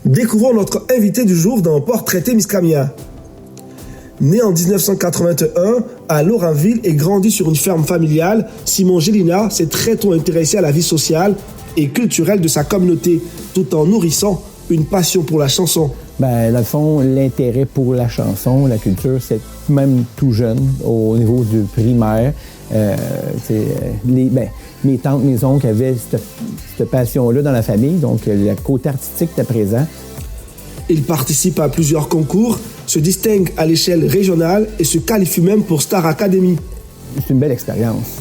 Découvrons notre invité du jour dans Portrait Témiscamien. Né en 1981 à Lorainville et grandi sur une ferme familiale, Simon Gélina s'est très tôt intéressé à la vie sociale et culturelle de sa communauté, tout en nourrissant une passion pour la chanson. Dans le fond, l'intérêt pour la chanson, la culture, c'est même tout jeune, au niveau du primaire. Mes tantes, mes oncles avaient cette passion-là dans la famille, donc le côté artistique était présent. Il participe à plusieurs concours, se distingue à l'échelle régionale et se qualifie même pour Star Academy. C'est une belle expérience.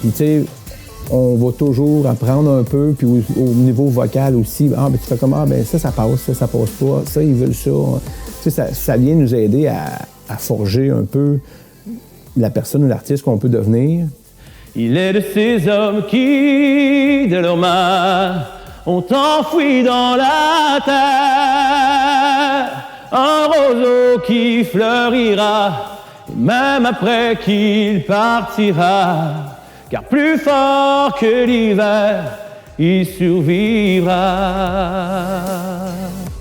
Puis tu sais, on va toujours apprendre un peu, puis au niveau vocal aussi. Tu fais comme, ça passe, ça passe pas, ça, ils veulent ça. Tu sais, ça vient nous aider à forger un peu la personne ou l'artiste qu'on peut devenir. Il est de ces hommes qui, de leurs mains, ont enfoui dans la terre un roseau qui fleurira, et même après qu'il partira, car plus fort que l'hiver, il survivra.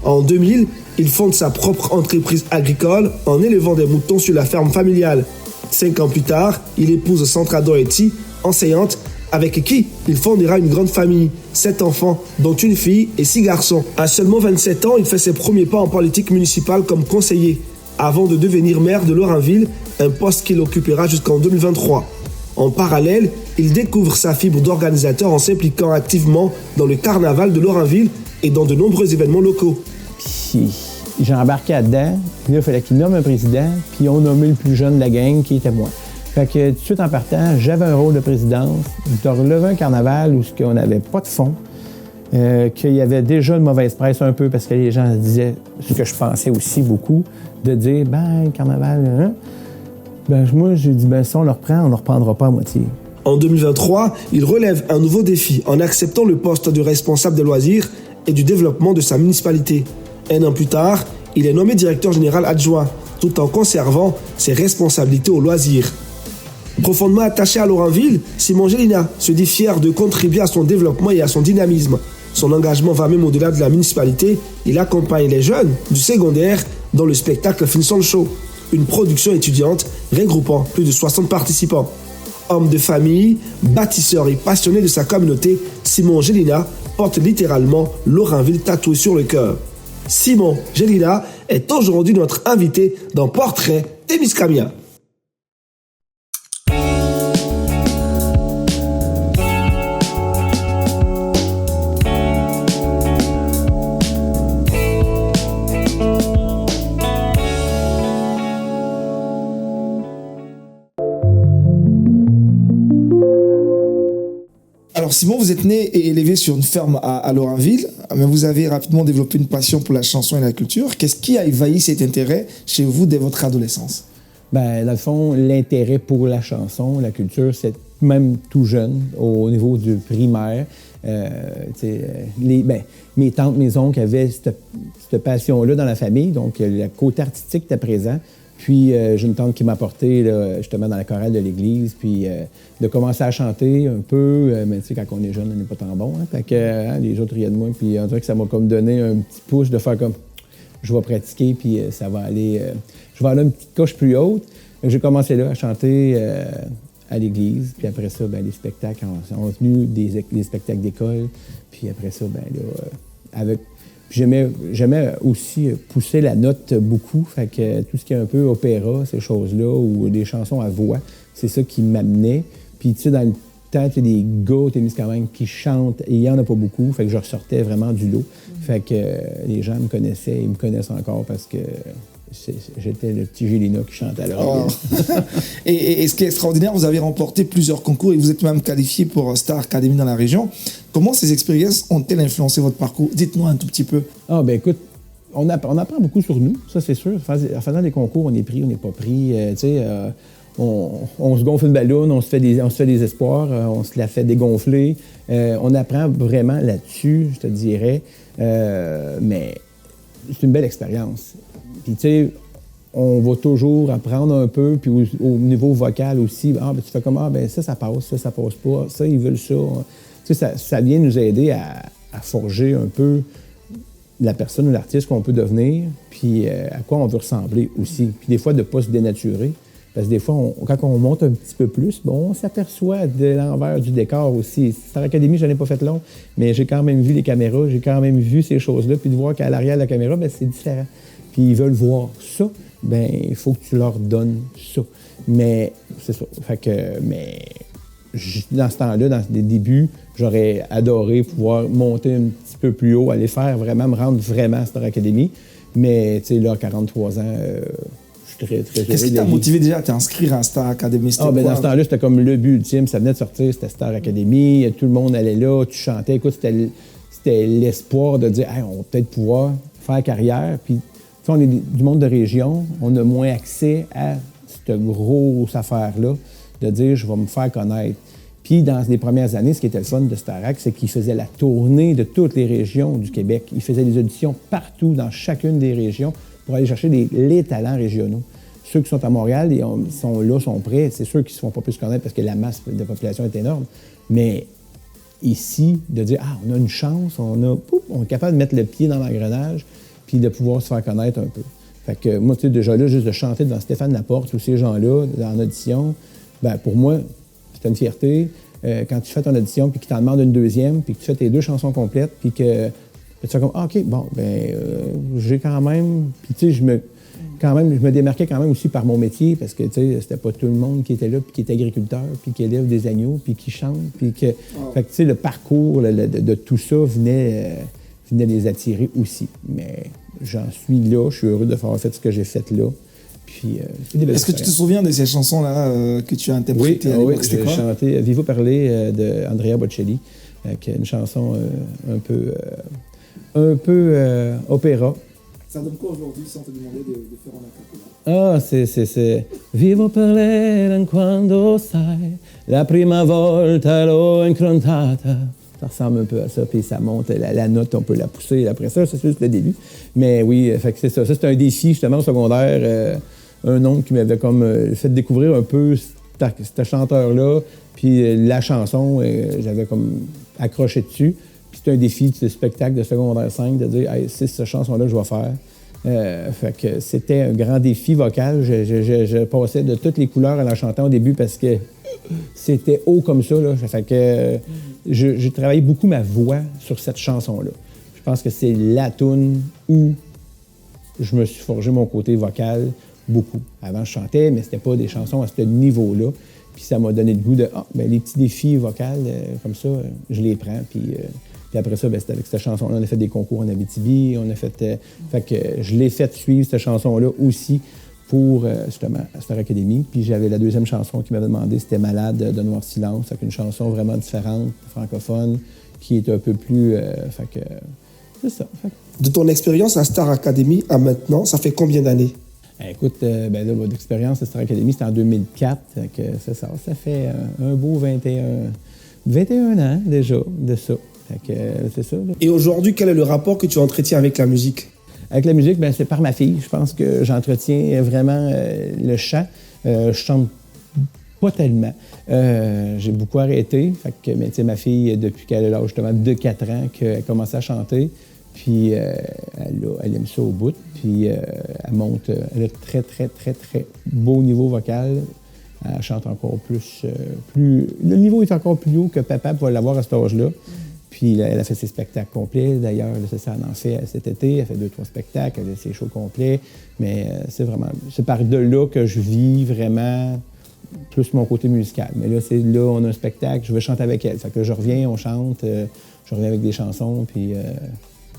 En 2000, il fonde sa propre entreprise agricole en élevant des moutons sur la ferme familiale. 5 ans plus tard, il épouse Sandra Doherty, enseignante, avec qui il fondera une grande famille, 7 enfants, dont une fille et 6 garçons. À seulement 27 ans, il fait ses premiers pas en politique municipale comme conseiller, avant de devenir maire de Lorainville, un poste qu'il occupera jusqu'en 2023. En parallèle, il découvre sa fibre d'organisateur en s'impliquant activement dans le carnaval de Lorainville et dans de nombreux événements locaux. Puis j'ai embarqué là-dedans, puis là, il fallait qu'il nomme un président, puis on nommait le plus jeune de la gang, qui était moi. Fait que tout de suite en partant, j'avais un rôle de présidence, de relever un carnaval où on n'avait pas de fonds, qu'il y avait déjà une mauvaise presse un peu parce que les gens disaient ce que je pensais aussi beaucoup, de dire, le carnaval, moi, j'ai dit, ça, on le reprend, on ne le reprendra pas à moitié. En 2023, il relève un nouveau défi en acceptant le poste de responsable des loisirs et du développement de sa municipalité. 1 an plus tard, il est nommé directeur général adjoint, tout en conservant ses responsabilités aux loisirs. Profondément attaché à Lorainville, Simon Gélina se dit fier de contribuer à son développement et à son dynamisme. Son engagement va même au-delà de la municipalité. Il accompagne les jeunes du secondaire dans le spectacle Finson Show, une production étudiante regroupant plus de 60 participants. Homme de famille, bâtisseur et passionné de sa communauté, Simon Gélina porte littéralement Lorainville tatoué sur le cœur. Simon Gélina est aujourd'hui notre invité dans Portrait Témiscamien. Alors Simon, vous êtes né et élevé sur une ferme à Lorainville, mais vous avez rapidement développé une passion pour la chanson et la culture. Qu'est-ce qui a éveillé cet intérêt chez vous dès votre adolescence? Dans le fond, l'intérêt pour la chanson, la culture, c'est même tout jeune, au niveau du primaire. Mes tantes, mes oncles avaient cette passion-là dans la famille, donc le côté artistique était présent. Puis j'ai une tante qui m'a apporté justement dans la chorale de l'église, puis de commencer à chanter un peu, mais tu sais, quand on est jeune, on n'est pas tant bon. Fait que les autres riaient de moi, puis on dirait que ça m'a comme donné un petit push de faire comme je vais pratiquer, puis ça va aller. Je vais aller une petite coche plus haute. J'ai commencé là à chanter à l'église, puis après ça, les spectacles ont venu des spectacles d'école, puis après ça, avec. J'aimais aussi pousser la note beaucoup, fait que tout ce qui est un peu opéra, ces choses-là, ou des chansons à voix, c'est ça qui m'amenait. Puis tu sais, dans le temps, il y a des gars au Témiscamingue qui chantent, et il n'y en a pas beaucoup, fait que je ressortais vraiment du lot. Fait que les gens me connaissaient, ils me connaissent encore parce que j'étais le petit Gélina qui chantait à l'oreille. Et ce qui est extraordinaire, vous avez remporté plusieurs concours et vous êtes même qualifié pour Star Academy dans la région. Comment ces expériences ont-elles influencé votre parcours? Dites-nous un tout petit peu. Écoute, on apprend beaucoup sur nous, ça c'est sûr. En faisant des concours, on est pris, on n'est pas pris. On se gonfle une ballonne, on se fait des espoirs, on se la fait dégonfler. On apprend vraiment là-dessus, je te dirais. Mais c'est une belle expérience. Puis, tu sais, on va toujours apprendre un peu, puis au niveau vocal aussi. Tu fais comme, ça passe, ça passe pas, ça, ils veulent ça. Tu sais, ça vient nous aider à forger un peu la personne ou l'artiste qu'on peut devenir, puis à quoi on veut ressembler aussi. Puis des fois, de ne pas se dénaturer. Parce que des fois, quand on monte un petit peu plus, bon, on s'aperçoit de l'envers du décor aussi. Star Academy, je n'en ai pas fait long, mais j'ai quand même vu les caméras, j'ai quand même vu ces choses-là, puis de voir qu'à l'arrière de la caméra, bien, c'est différent. Puis ils veulent voir ça, bien, il faut que tu leur donnes ça. Mais c'est ça. Fait que, mais dans ce temps-là, dans les débuts, j'aurais adoré pouvoir monter un petit peu plus haut, aller faire vraiment, me rendre vraiment à Star Academy. Mais, tu sais, là, 43 ans... je suis très, très Qu'est-ce qui t'a motivé déjà à t'inscrire à Star Academy? Ben dans ce temps-là, c'était comme le but ultime. Ça venait de sortir, c'était Star Academy. Tout le monde allait là, tu chantais. Écoute, c'était l'espoir de dire hey, on va peut-être pouvoir faire carrière. Puis, on est du monde de région, on a moins accès à cette grosse affaire-là, de dire je vais me faire connaître. Puis, dans les premières années, ce qui était le fun de Starac, c'est qu'il faisait la tournée de toutes les régions du Québec. Il faisait des auditions partout, dans chacune des régions, pour aller chercher les talents régionaux. Ceux qui sont à Montréal, ils sont là, sont prêts. C'est sûr qu'ils ne se font pas plus connaître parce que la masse de population est énorme. Mais ici, de dire « Ah, on a une chance, on est capable de mettre le pied dans l'engrenage puis de pouvoir se faire connaître un peu. » Fait que moi, tu sais, déjà là, juste de chanter devant Stéphane Laporte ou ces gens-là, en audition, ben pour moi, c'est une fierté. Quand tu fais ton audition puis qu'ils t'en demandent une deuxième puis que tu fais tes 2 chansons complètes puis que tu fais comme « Ah, OK, bon, ben j'ai quand même... » Puis tu sais, je me démarquais quand même aussi par mon métier parce que, tu sais, c'était pas tout le monde qui était là puis qui était agriculteur puis qui élève des agneaux puis qui chante puis que... Fait que, tu sais, le parcours de tout ça venait les attirer aussi. Mais j'en suis là, je suis heureux de faire fait ce que j'ai fait là. Puis, est-ce que tu te souviens de ces chansons-là que tu as interprétées à l'époque? Oui, j'ai chanté Vivo Parler de Andrea Bocelli, qui est une chanson un peu opéra. Ça donne quoi aujourd'hui sans te demander de faire un acapella? C'est Vivo per lei quando sai la prima volta l'ho incontrata. Ça ressemble un peu à ça, puis ça monte, la note, on peut la pousser après ça, c'est juste le début. Mais oui, fait que c'est ça. Ça, c'est un défi, justement, au secondaire. Un oncle qui m'avait comme fait découvrir un peu ce chanteur-là, puis la chanson, j'avais comme accroché dessus. Puis c'est un défi de ce spectacle de secondaire 5 de dire hey, c'est cette chanson-là que je vais faire. Fait que c'était un grand défi vocal. Je passais de toutes les couleurs en la chantant au début parce que c'était haut comme ça. Là. Fait que j'ai travaillé beaucoup ma voix sur cette chanson-là. Je pense que c'est la toune où je me suis forgé mon côté vocal beaucoup. Avant, je chantais, mais c'était pas des chansons à ce niveau-là. Puis ça m'a donné le goût de les petits défis vocaux comme ça, je les prends. Puis après ça, c'était avec cette chanson-là, on a fait des concours en Abitibi, on a fait... fait que je l'ai fait suivre, cette chanson-là, aussi pour, justement, Star Academy. Puis j'avais la deuxième chanson qui m'avait demandé, c'était Malade de Noir Silence, avec une chanson vraiment différente, francophone, qui est un peu plus... fait que c'est ça. De ton expérience à Star Academy à maintenant, ça fait combien d'années? Écoute, là, votre expérience à Star Academy, c'était en 2004. Que c'est ça. Ça fait un beau 21 ans déjà de ça. Fait que, c'est ça. Là. Et aujourd'hui, quel est le rapport que tu entretiens avec la musique? Avec la musique, c'est par ma fille. Je pense que j'entretiens vraiment le chant. Je chante pas tellement. J'ai beaucoup arrêté. Fait que, mais, ma fille, depuis qu'elle a l'âge justement de 4 ans, qu'elle a commencé à chanter. Puis elle aime ça au bout. Puis elle monte. Elle a très, très, très, très beau niveau vocal. Elle chante encore plus. Le niveau est encore plus haut que papa va l'avoir à cet âge-là. Puis elle a fait ses spectacles complets. D'ailleurs, c'est ça, elle en fait cet été. Elle fait 2-3 spectacles. Elle a ses shows complets. Mais c'est par de là que je vis vraiment plus mon côté musical. Mais là, on a un spectacle. Je veux chanter avec elle. Fait que je reviens, on chante. Je reviens avec des chansons. Puis...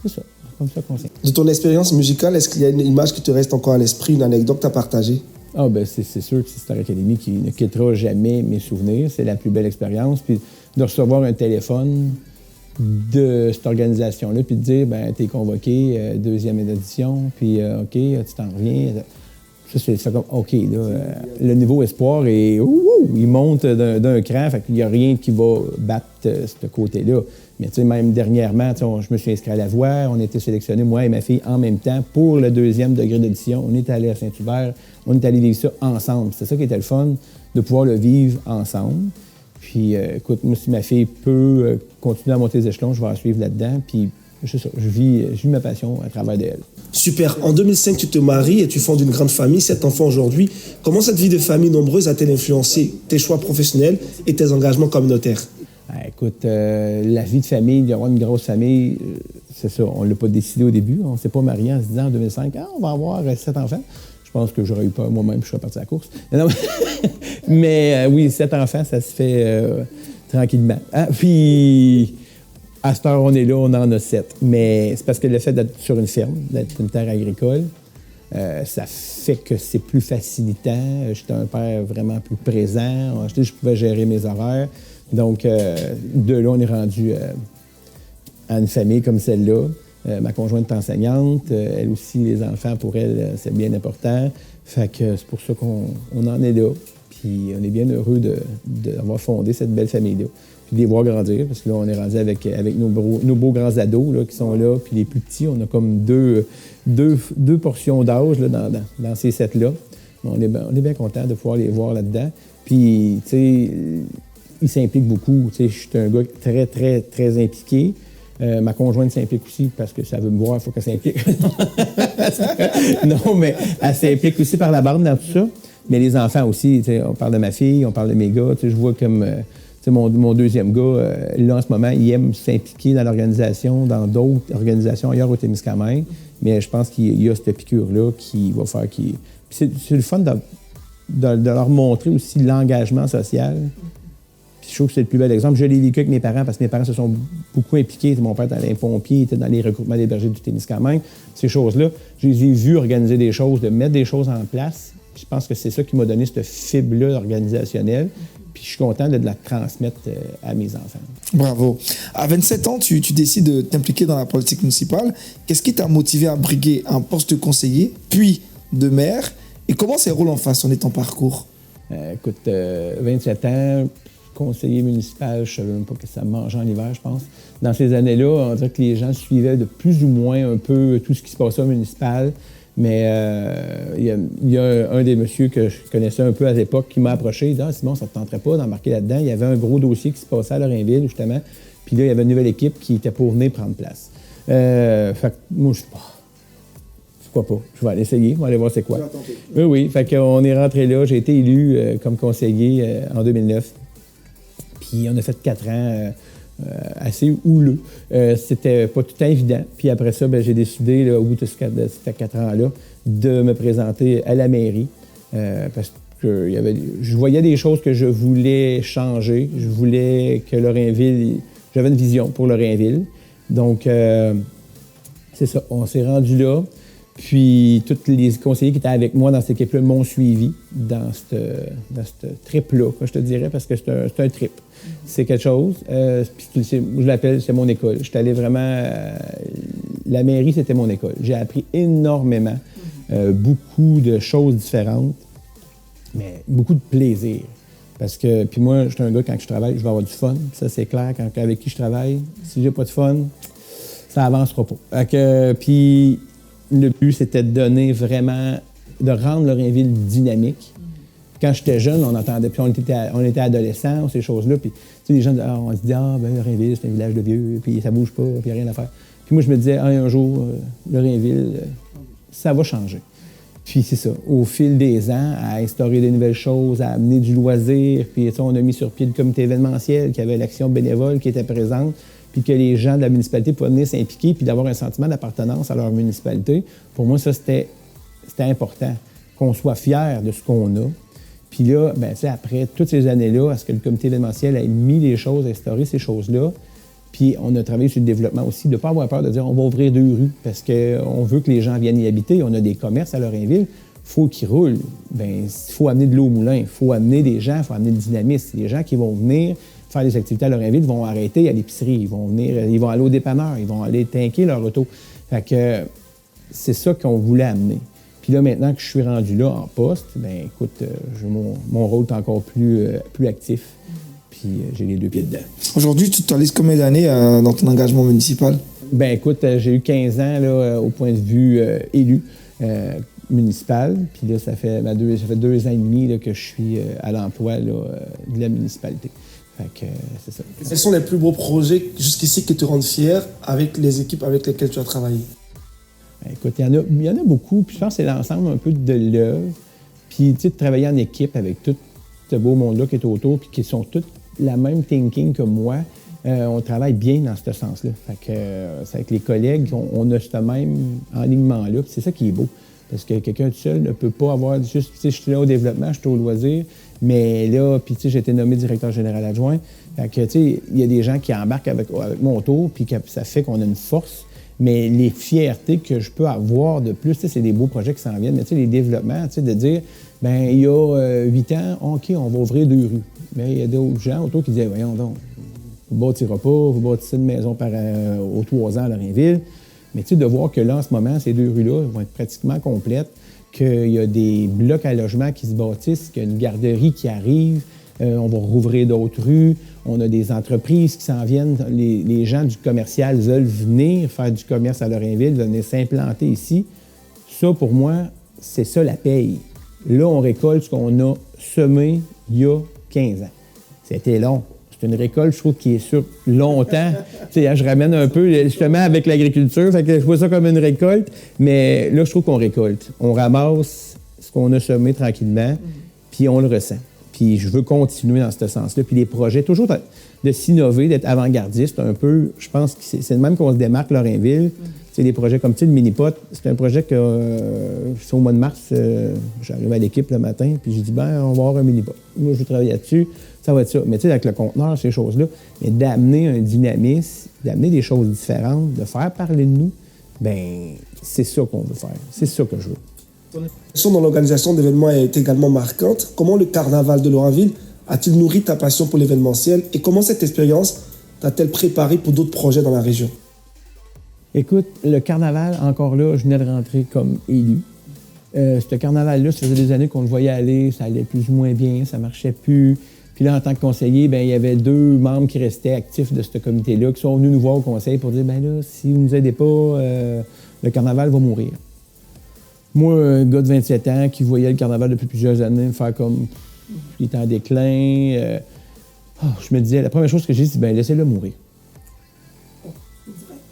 c'est ça, comme ça qu'on sait. De ton expérience musicale, est-ce qu'il y a une image qui te reste encore à l'esprit, une anecdote à partager? C'est sûr que c'est Star Academy qui ne quittera jamais mes souvenirs. C'est la plus belle expérience. Puis de recevoir un téléphone de cette organisation-là, puis de dire, t'es convoqué, deuxième édition, puis OK, tu t'en reviens. Ça, c'est comme, OK, là, le niveau espoir, il monte d'un cran, fait qu'il n'y a rien qui va battre ce côté-là. Mais tu sais, même dernièrement, je me suis inscrit à la voix, on a été sélectionnés, moi et ma fille, en même temps, pour le 2e degré d'audition. On est allé à Saint-Hubert, on est allé vivre ça ensemble. C'est ça qui était le fun, de pouvoir le vivre ensemble. Puis, écoute, moi, si ma fille peut continuer à monter les échelons, je vais la suivre là-dedans. Puis, c'est ça, je vis ma passion à travers d'elle. Super. En 2005, tu te maries et tu fondes une grande famille, 7 enfants aujourd'hui. Comment cette vie de famille nombreuse a-t-elle influencé tes choix professionnels et tes engagements communautaires? Écoute, la vie de famille, d'avoir une grosse famille, c'est ça, on ne l'a pas décidé au début. On ne s'est pas marié en se disant en 2005, on va avoir 7 enfants. Je pense que j'aurais eu peur moi-même, je serais parti à la course. Non, mais oui, 7 enfants, ça se fait tranquillement. Puis, à cette heure, on est là, on en a 7. Mais c'est parce que le fait d'être sur une ferme, d'être une terre agricole, ça fait que c'est plus facilitant. J'étais un père vraiment plus présent. Je pouvais gérer mes horaires. Donc, de là, on est rendu à une famille comme celle-là. Ma conjointe est enseignante. Elle aussi, les enfants, pour elle, c'est bien important. Fait que c'est pour ça qu'on en est là. Puis on est bien heureux d'avoir fondé cette belle famille-là. Puis de les voir grandir, parce que là, on est rendu avec nos beaux grands ados là, qui sont là. Puis les plus petits, on a comme deux portions d'âge là, dans ces sets-là. On est bien content de pouvoir les voir là-dedans. Puis, tu sais, ils s'impliquent beaucoup. Tu sais, je suis un gars très, très, très impliqué. Ma conjointe s'implique aussi parce que ça veut me voir, il faut qu'elle s'implique. Non, mais elle s'implique aussi par la bande dans tout ça. Mais les enfants aussi, tu sais, on parle de ma fille, on parle de mes gars. Tu sais, je vois comme tu sais, mon deuxième gars, là, en ce moment, il aime s'impliquer dans l'organisation, dans d'autres organisations ailleurs au Témiscamingue. Mais je pense qu'il y a cette piqûre-là qui va faire qu'il... C'est le fun de leur montrer aussi l'engagement social. Puis je trouve que c'est le plus bel exemple. Je l'ai vécu avec mes parents parce que mes parents se sont beaucoup impliqués. Mon père était dans les pompiers, il était dans les regroupements des bergers du Témiscamingue. Ces choses-là, je les ai vus organiser des choses, de mettre des choses en place. Je pense que c'est ça qui m'a donné cette fibre-là organisationnelle. Puis je suis content de la transmettre à mes enfants. Bravo. À 27 ans, tu décides de t'impliquer dans la politique municipale. Qu'est-ce qui t'a motivé à briguer un poste de conseiller, puis de maire? Et comment ces rôles ont façonné ton parcours? Écoute, 27 ans, conseiller municipal, je ne savais même pas que ça mangeait en hiver, je pense. Dans ces années-là, on dirait que les gens suivaient de plus ou moins un peu tout ce qui se passait au municipal. Mais il y a un des messieurs que je connaissais un peu à l'époque qui m'a approché. Il dit « Ah, Simon, ça ne te tenterait pas d'embarquer là-dedans? » Il y avait un gros dossier qui se passait à Lorrainville, justement. Puis là, il y avait une nouvelle équipe qui était pour venir prendre place. Fait que moi, je dis « Pourquoi pas? Je vais aller essayer, je vais aller voir c'est quoi. » Oui. Fait qu'on est rentré là. J'ai été élu comme conseiller en 2009. Puis on a fait 4 ans assez houleux. C'était pas tout évident. Puis après ça, j'ai décidé, là, au bout de ces 4 ans-là, de me présenter à la mairie. Parce que je voyais des choses que je voulais changer. Je voulais que Lorrainville... J'avais une vision pour Lorrainville. Donc, c'est ça. On s'est rendu là. Puis, tous les conseillers qui étaient avec moi dans cette équipe-là m'ont suivi dans cette trip-là, je te dirais, parce que c'est un trip. C'est quelque chose. Puis, je l'appelle, c'est mon école. Je suis allé vraiment... la mairie, c'était mon école. J'ai appris énormément, beaucoup de choses différentes, mais beaucoup de plaisir. Parce que, puis moi, je suis un gars, quand je travaille, je vais avoir du fun. Ça, c'est clair. Avec qui je travaille, si j'ai pas de fun, ça avancera pas. Puis... Le but, c'était de donner vraiment, de rendre Lorrainville dynamique. Quand j'étais jeune, on entendait, puis on était adolescents, ces choses-là, puis tu sais, les gens, on se dit, Lorrainville, c'est un village de vieux, puis ça bouge pas, puis il n'y a rien à faire. Puis moi, je me disais, un jour, Lorrainville, ça va changer. Puis c'est ça, au fil des ans, à instaurer de nouvelles choses, à amener du loisir, puis on a mis sur pied le comité événementiel, qui avait l'action bénévole qui était présente, puis que les gens de la municipalité pouvaient venir s'impliquer, puis d'avoir un sentiment d'appartenance à leur municipalité. Pour moi, ça, c'était important, qu'on soit fiers de ce qu'on a. Puis là, après toutes ces années-là, à ce que le comité événementiel ait mis les choses, instauré ces choses-là, puis on a travaillé sur le développement aussi, de ne pas avoir peur de dire on va ouvrir 2 rues, parce qu'on veut que les gens viennent y habiter. On a des commerces à Lorrainville, il faut qu'ils roulent. Il faut amener de l'eau au moulin, il faut amener des gens, il faut amener du dynamisme. Les gens qui vont venir faire des activités à Lorrainville vont arrêter à l'épicerie, ils vont aller au dépanneur, ils vont aller tanker leur auto. Fait que c'est ça qu'on voulait amener. Puis là, maintenant que je suis rendu là en poste, écoute, mon rôle est encore plus actif. Puis j'ai les 2 pieds dedans. Aujourd'hui, tu te lises combien d'années dans ton engagement municipal? Écoute, j'ai eu 15 ans là, au point de vue élu municipal. Puis là, ça fait 2 ans et demi là, que je suis à l'emploi de la municipalité. Fait que c'est ça. Quels sont les plus beaux projets jusqu'ici qui te rendent fier avec les équipes avec lesquelles tu as travaillé? Écoute, il y en a beaucoup, puis je pense que c'est l'ensemble un peu de l'œuvre. Puis, tu sais, de travailler en équipe avec tout ce beau monde-là qui est autour, puis qui sont tous la même thinking que moi, on travaille bien dans ce sens-là. Fait que c'est avec les collègues, on a ce même alignement-là, puis c'est ça qui est beau. Parce que quelqu'un tout seul ne peut pas avoir juste, tu sais, je suis là au développement, je suis au loisir, mais là, puis tu sais, j'ai été nommé directeur général adjoint. Fait que, tu sais, il y a des gens qui embarquent avec mon tour, puis que ça fait qu'on a une force. Mais les fiertés que je peux avoir de plus, c'est des beaux projets qui s'en viennent. Mais les développements, de dire, bien, il y a 8 ans, OK, on va ouvrir 2 rues. Mais il y a d'autres gens autour qui disaient, voyons donc, vous ne bâtirez pas, vous bâtissez une maison aux 3 ans à Lorrainville. Mais de voir que là, en ce moment, ces 2 rues-là vont être pratiquement complètes, qu'il y a des blocs à logement qui se bâtissent, qu'il y a une garderie qui arrive, on va rouvrir d'autres rues, on a des entreprises qui s'en viennent, les gens du commercial veulent venir faire du commerce à Lorrainville, venir s'implanter ici. Ça, pour moi, c'est ça la paye. Là, on récolte ce qu'on a semé il y a 15 ans. C'était long. C'est une récolte, je trouve, qui est sur longtemps. Je ramène un peu, justement, avec l'agriculture, fait que je vois ça comme une récolte, mais là, je trouve qu'on récolte. On ramasse ce qu'on a semé tranquillement, puis on le ressent. Puis je veux continuer dans ce sens-là. Puis les projets, toujours de s'innover, d'être avant-gardiste un peu. Je pense que c'est de même qu'on se démarque Lorrainville. C'est des projets comme le mini-pot. C'est un projet que, c'est au mois de mars, j'arrive à l'équipe le matin, puis j'ai dit, on va avoir un mini-pot. Moi, je vais travailler là-dessus, ça va être ça. Mais tu sais, avec le conteneur, ces choses-là, mais d'amener un dynamisme, d'amener des choses différentes, de faire parler de nous, c'est ça qu'on veut faire. C'est ça que je veux. Ton implication dans l'organisation d'événements est également marquante. Comment le carnaval de Lorrainville a-t-il nourri ta passion pour l'événementiel et comment cette expérience t'a-t-elle préparé pour d'autres projets dans la région? Écoute, le carnaval, encore là, je venais de rentrer comme élu. Ce carnaval-là, ça faisait des années qu'on le voyait aller, ça allait plus ou moins bien, ça marchait plus. Puis là, en tant que conseiller, il y avait 2 membres qui restaient actifs de ce comité-là, qui sont venus nous voir au conseil pour dire, là, si vous ne nous aidez pas, le carnaval va mourir. Moi, un gars de 27 ans qui voyait le carnaval depuis plusieurs années faire comme il était en déclin, je me disais, la première chose que j'ai dit, laissez-le mourir.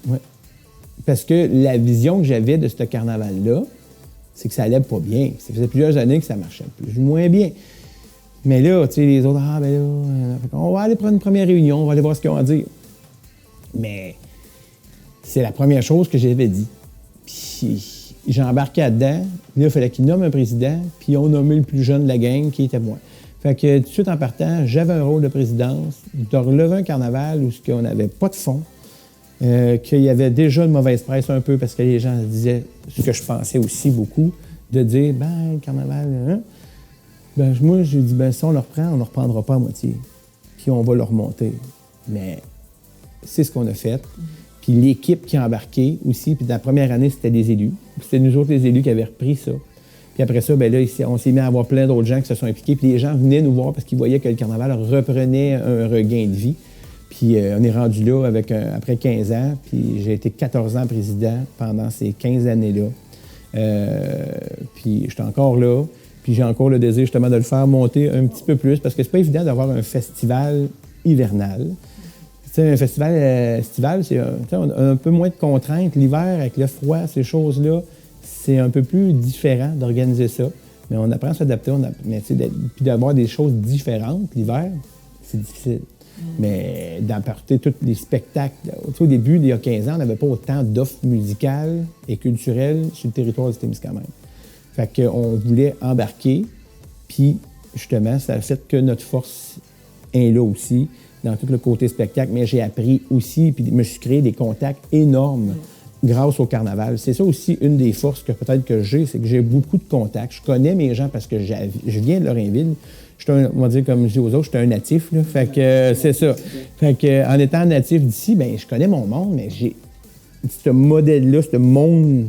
Ouais. Parce que la vision que j'avais de ce carnaval-là, c'est que ça allait pas bien. Ça faisait plusieurs années que ça marchait plus ou moins bien. Mais là, tu sais, les autres, on va aller prendre une première réunion, on va aller voir ce qu'ils ont à dire. Mais c'est la première chose que j'avais dit. Puis j'ai embarqué là-dedans. Là, il fallait qu'ils nomment un président, puis ils ont nommé le plus jeune de la gang, qui était moi. Fait que tout de suite en partant, j'avais un rôle de présidence, de relever un carnaval où on n'avait pas de fond, qu'il y avait déjà une mauvaise presse un peu, parce que les gens disaient ce que je pensais aussi beaucoup, de dire, le carnaval, hein? Moi, j'ai dit, si on le reprend, on ne le reprendra pas à moitié, puis on va le remonter. Mais c'est ce qu'on a fait. Puis l'équipe qui a embarqué aussi, puis dans la première année, c'était des élus. C'était nous autres, les élus, qui avaient repris ça. Puis après ça, on s'est mis à avoir plein d'autres gens qui se sont impliqués. Puis les gens venaient nous voir parce qu'ils voyaient que le carnaval reprenait un regain de vie. Puis on est rendu là après 15 ans. Puis j'ai été 14 ans président pendant ces 15 années-là. Puis j'étais encore là. Puis j'ai encore le désir justement de le faire monter un petit peu plus parce que c'est pas évident d'avoir un festival hivernal. T'sais, un festival estival, on a un peu moins de contraintes. L'hiver, avec le froid, ces choses-là, c'est un peu plus différent d'organiser ça. Mais on apprend à s'adapter. Puis d'avoir des choses différentes l'hiver, c'est difficile. Mais d'apporter tous les spectacles. Au début, il y a 15 ans, on n'avait pas autant d'offres musicales et culturelles sur le territoire de Témiscamingue. Fait qu'on voulait embarquer, puis justement, ça a fait que notre force est là aussi, dans tout le côté spectacle, mais j'ai appris aussi, puis je me suis créé des contacts énormes grâce au carnaval. C'est ça aussi une des forces que peut-être que j'ai, c'est que j'ai beaucoup de contacts. Je connais mes gens parce que je viens de Lorrainville. On va dire comme je dis aux autres, je suis un natif, là. Fait que c'est ça. Fait que en étant natif d'ici, je connais mon monde, mais j'ai ce modèle-là, ce monde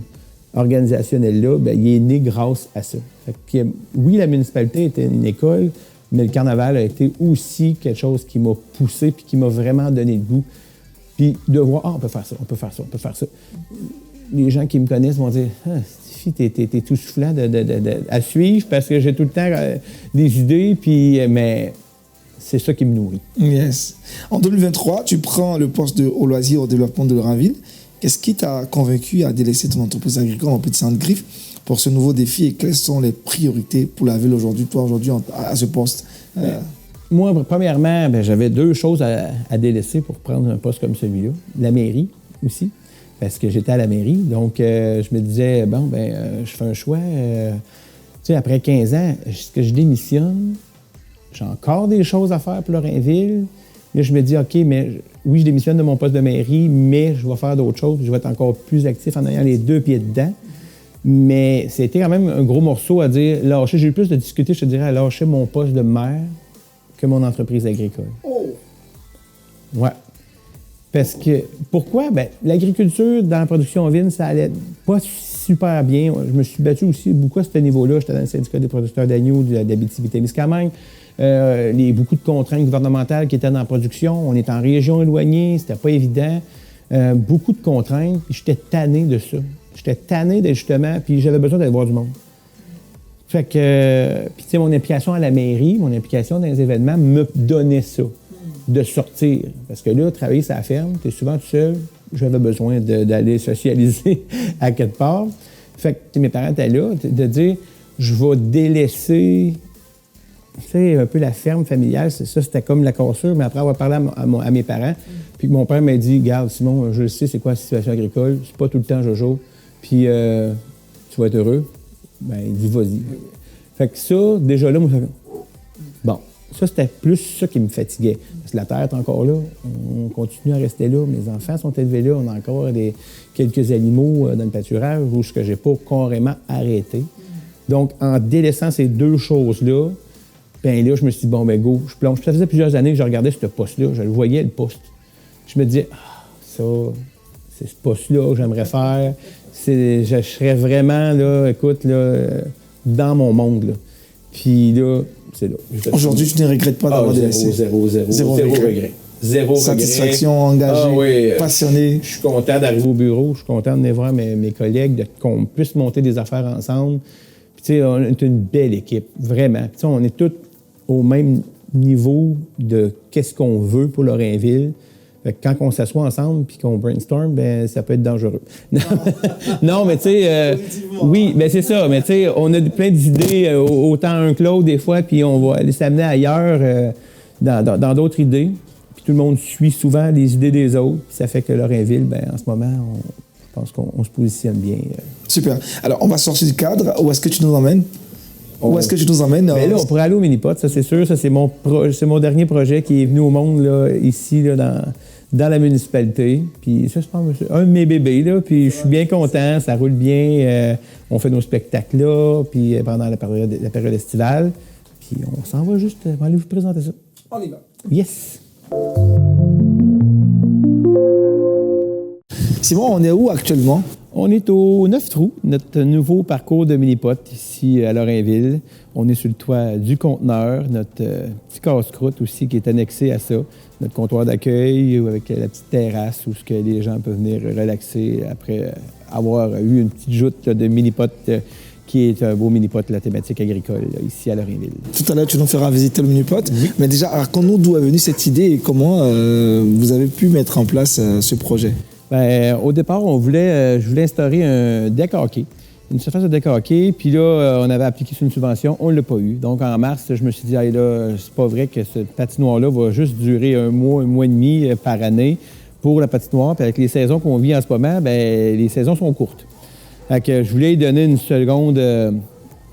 organisationnel-là, il est né grâce à ça. Fait que, oui, la municipalité était une école, mais le carnaval a été aussi quelque chose qui m'a poussé puis qui m'a vraiment donné le goût. Puis de voir, on peut faire ça, on peut faire ça, on peut faire ça. Les gens qui me connaissent vont dire, Stéphie, t'es tout soufflant à suivre parce que j'ai tout le temps des idées, puis, mais c'est ça qui me nourrit. Yes. En 2023, tu prends le poste de au loisir au développement de Lorrainville. Qu'est-ce qui t'a convaincu à délaisser ton entreprise agricole en Petit Sainte-Griffe pour ce nouveau défi et quelles sont les priorités pour la ville aujourd'hui, toi aujourd'hui à ce poste? Moi, premièrement, j'avais 2 choses à délaisser pour prendre un poste comme celui-là. La mairie aussi, parce que j'étais à la mairie. Donc, je me disais, je fais un choix. Après 15 ans, est-ce que je démissionne? J'ai encore des choses à faire pour Lorrainville. Là, je me dis, OK, mais oui, je démissionne de mon poste de mairie, mais je vais faire d'autres choses. Je vais être encore plus actif en ayant les 2 pieds dedans. Mais c'était quand même un gros morceau à dire, lâcher. J'ai eu plus de difficultés, je te dirais, à lâcher mon poste de maire que mon entreprise agricole. Oh! Ouais. Parce que, pourquoi? L'agriculture dans la production ovine, ça allait pas super bien. Je me suis battu aussi beaucoup à ce niveau-là. J'étais dans le syndicat des producteurs d'agneaux d'Abitibi-Témiscamingue. Beaucoup de contraintes gouvernementales qui étaient dans la production. On est en région éloignée, c'était pas évident. Beaucoup de contraintes, puis j'étais tanné de ça. J'étais tanné justement, puis j'avais besoin d'aller voir du monde. Fait que, puis tu sais, mon implication à la mairie, mon implication dans les événements me donnait ça, de sortir. Parce que là, travailler sur la ferme, tu es souvent tout seul. J'avais besoin d'aller socialiser à quelque part. Fait que mes parents étaient là, de dire, je vais délaisser, tu sais, un peu la ferme familiale. Ça, c'était comme la cassure, mais après avoir parlé à mes parents, puis mon père m'a dit, regarde, Simon, je sais c'est quoi la situation agricole, c'est pas tout le temps Jojo, puis tu vas être heureux. Il dit, vas-y. Fait que ça, déjà là, moi, bon, ça, c'était plus ça qui me fatiguait. Parce que la terre est encore là, on continue à rester là, mes enfants sont élevés là, on a encore quelques animaux dans le pâturage où je n'ai pas carrément arrêté. Donc, en délaissant ces 2 choses-là, là, je me suis dit, go, je plonge. Ça faisait plusieurs années que je regardais ce poste-là, je le voyais, le poste. Je me disais, ça, c'est ce poste-là que j'aimerais faire. Je serais vraiment, là, écoute, là, dans mon monde, là. Puis là, c'est là. Aujourd'hui, tu ne regrettes pas d'avoir délaissé? Zéro regret. Zéro satisfaction, engagé, passionné. Je suis content d'arriver au bureau, je suis content de venir voir mes collègues, qu'on puisse monter des affaires ensemble. Puis, tu sais, on est une belle équipe, vraiment. Tu sais, on est tous au même niveau de qu'est-ce qu'on veut pour Lorrainville. Fait que quand on s'assoit ensemble puis qu'on brainstorm, ça peut être dangereux. Non, mais tu sais, oui, c'est ça. Mais tu sais, on a plein d'idées, autant un que l'autre des fois, puis on va aller s'amener ailleurs dans d'autres idées. Puis tout le monde suit souvent les idées des autres. Puis ça fait que Lorrainville, en ce moment, je pense qu'on se positionne bien. Super. Alors, on va sortir du cadre. Où est-ce que tu nous emmènes? Où est-ce que tu nous emmènes? Là, on pourrait aller au Mini-Pot, ça c'est sûr. Ça, c'est mon dernier projet qui est venu au monde là, ici, là, dans la municipalité. Puis ça, je pense que c'est un de mes bébés, là. Puis je suis bien content, ça roule bien. On fait nos spectacles là, puis pendant la période estivale. Puis on s'en va juste, on va aller vous présenter ça. On y va. Yes! Simon, on est où actuellement? On est au 9 Trous, notre nouveau parcours de Mini-Pot ici à Lorrainville. On est sur le toit du conteneur, notre petit casse-croûte aussi qui est annexé à ça, notre comptoir d'accueil avec la petite terrasse où les gens peuvent venir relaxer après avoir eu une petite joute là, de Mini-Pot qui est un beau Mini-Pot de la thématique agricole là, ici à Lorrainville. Tout à l'heure, tu nous feras visiter le Mini-Pot. Oui. Mais déjà, raconte-nous d'où est venue cette idée et comment vous avez pu mettre en place ce projet. Au départ, je voulais instaurer un deck hockey, une surface de deck hockey, puis là, on avait appliqué sur une subvention, on ne l'a pas eu. Donc, en mars, je me suis dit, là, c'est pas vrai que cette patinoire-là va juste durer un mois et demi par année pour la patinoire. Puis avec les saisons qu'on vit en ce moment, les saisons sont courtes. Fait que je voulais lui donner une seconde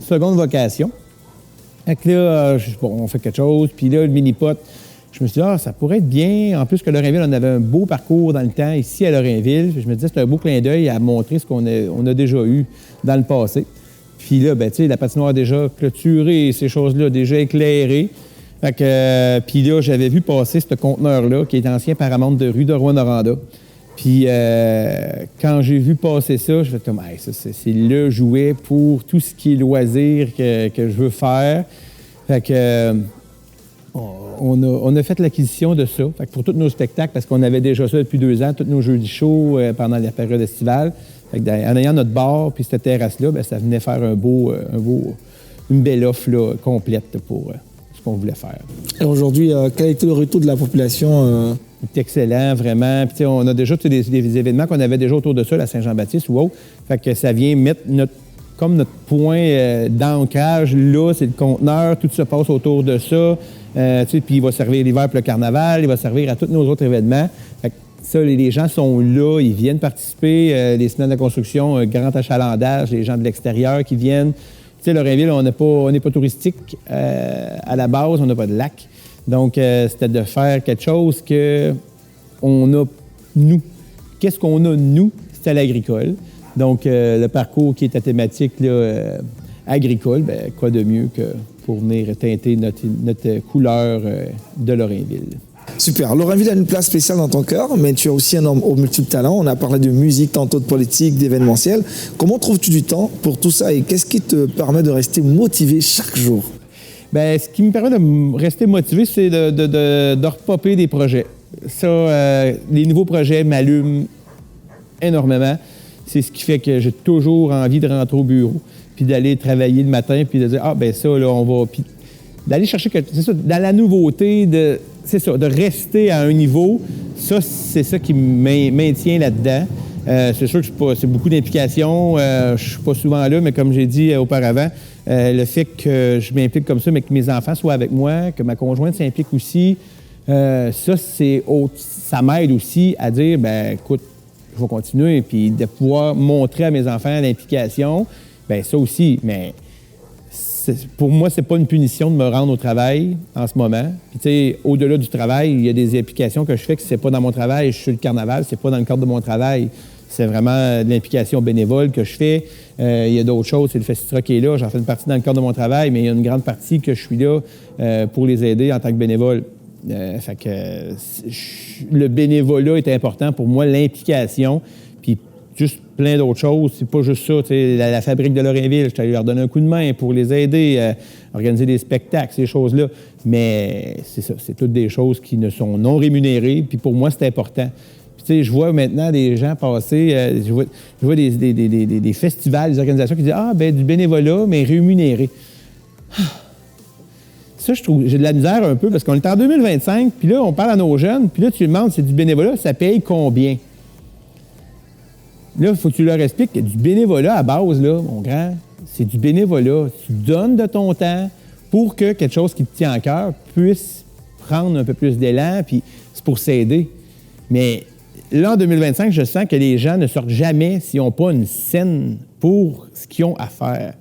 vocation. Fait que là, on fait quelque chose, puis là, le Mini-Pot, je me suis dit, ça pourrait être bien. En plus que Lorrainville, on avait un beau parcours dans le temps ici à Lorrainville. Je me disais, c'est un beau clin d'œil à montrer ce qu'on a déjà eu dans le passé. Puis là, tu sais, la patinoire déjà clôturée, ces choses-là déjà éclairées. Fait que, puis là, j'avais vu passer ce conteneur-là, qui est ancien Paramount de rue de Rouyn-Noranda. Puis quand j'ai vu passer ça, je me suis dit, c'est le jouet pour tout ce qui est loisir que je veux faire. Fait que... On a fait l'acquisition de ça. Fait que pour tous nos spectacles, parce qu'on avait déjà ça depuis 2 ans, tous nos jeudis chauds pendant la période estivale. Fait que en ayant notre bar puis cette terrasse-là, ça venait faire une belle offre là, complète pour ce qu'on voulait faire. Et aujourd'hui, quel a été le retour de la population C'est excellent, vraiment. Puis, on a déjà des événements qu'on avait déjà autour de ça, la Saint-Jean-Baptiste ou autre. Fait que ça vient mettre notre point d'ancrage là, c'est le conteneur, tout se passe autour de ça. Puis il va servir l'hiver pour le carnaval, il va servir à tous nos autres événements. Fait que ça, les gens sont là, ils viennent participer. Les semaines de construction, un grand achalandage, les gens de l'extérieur qui viennent. Tu sais, Lorrainville, on n'est pas touristique à la base, on n'a pas de lac. Donc, c'était de faire quelque chose qu'on a, nous. Qu'est-ce qu'on a, nous? C'était l'agricole. Donc, le parcours qui est à thématique là, agricole, bien, quoi de mieux que pour venir teinter notre couleur de Lorrainville. Super. Lorrainville a une place spéciale dans ton cœur, mais tu es aussi un homme aux multiples talents. On a parlé de musique, tantôt de politique, d'événementiel. Comment trouves-tu du temps pour tout ça et qu'est-ce qui te permet de rester motivé chaque jour? Bien, ce qui me permet de rester motivé, c'est de repopper des projets. Ça, les nouveaux projets m'allument énormément. C'est ce qui fait que j'ai toujours envie de rentrer au bureau, puis d'aller travailler le matin, puis de dire « Ah, ben ça, là, on va... » Puis d'aller chercher, c'est ça, dans la nouveauté, de rester à un niveau, ça, c'est ça qui me maintient là-dedans. C'est sûr que c'est beaucoup d'implications. Je ne suis pas souvent là, mais comme j'ai dit auparavant, le fait que je m'implique comme ça, mais que mes enfants soient avec moi, que ma conjointe s'implique aussi, ça m'aide aussi à dire, ben écoute, je vais continuer, puis de pouvoir montrer à mes enfants l'implication, bien ça aussi, mais pour moi, c'est pas une punition de me rendre au travail en ce moment. Puis tu sais, au-delà du travail, il y a des implications que je fais que c'est pas dans mon travail, je suis le carnaval, c'est pas dans le cadre de mon travail. C'est vraiment de l'implication bénévole que je fais. Il y a d'autres choses, c'est le Festistra qui est là, j'en fais une partie dans le cadre de mon travail, mais il y a une grande partie que je suis là pour les aider en tant que bénévole. Fait que le bénévolat est important pour moi, l'implication, puis juste plein d'autres choses. C'est pas juste ça. La fabrique de Lorrainville, je suis allé leur donner un coup de main pour les aider, organiser des spectacles, ces choses-là. Mais c'est ça, c'est toutes des choses qui ne sont non rémunérées, puis pour moi, c'est important. Puis tu sais, je vois maintenant des gens passer, je vois des festivals, des organisations qui disent « Ah, ben du bénévolat, mais rémunéré. » Ça, je trouve, j'ai de la misère un peu, parce qu'on est en 2025, puis là, on parle à nos jeunes, puis là, tu leur demandes, c'est du bénévolat, ça paye combien? Là, il faut que tu leur expliques que du bénévolat à base, là, mon grand, c'est du bénévolat. Tu donnes de ton temps pour que quelque chose qui te tient à cœur puisse prendre un peu plus d'élan, puis c'est pour s'aider. Mais là, en 2025, je sens que les gens ne sortent jamais s'ils n'ont pas une scène pour ce qu'ils ont à faire.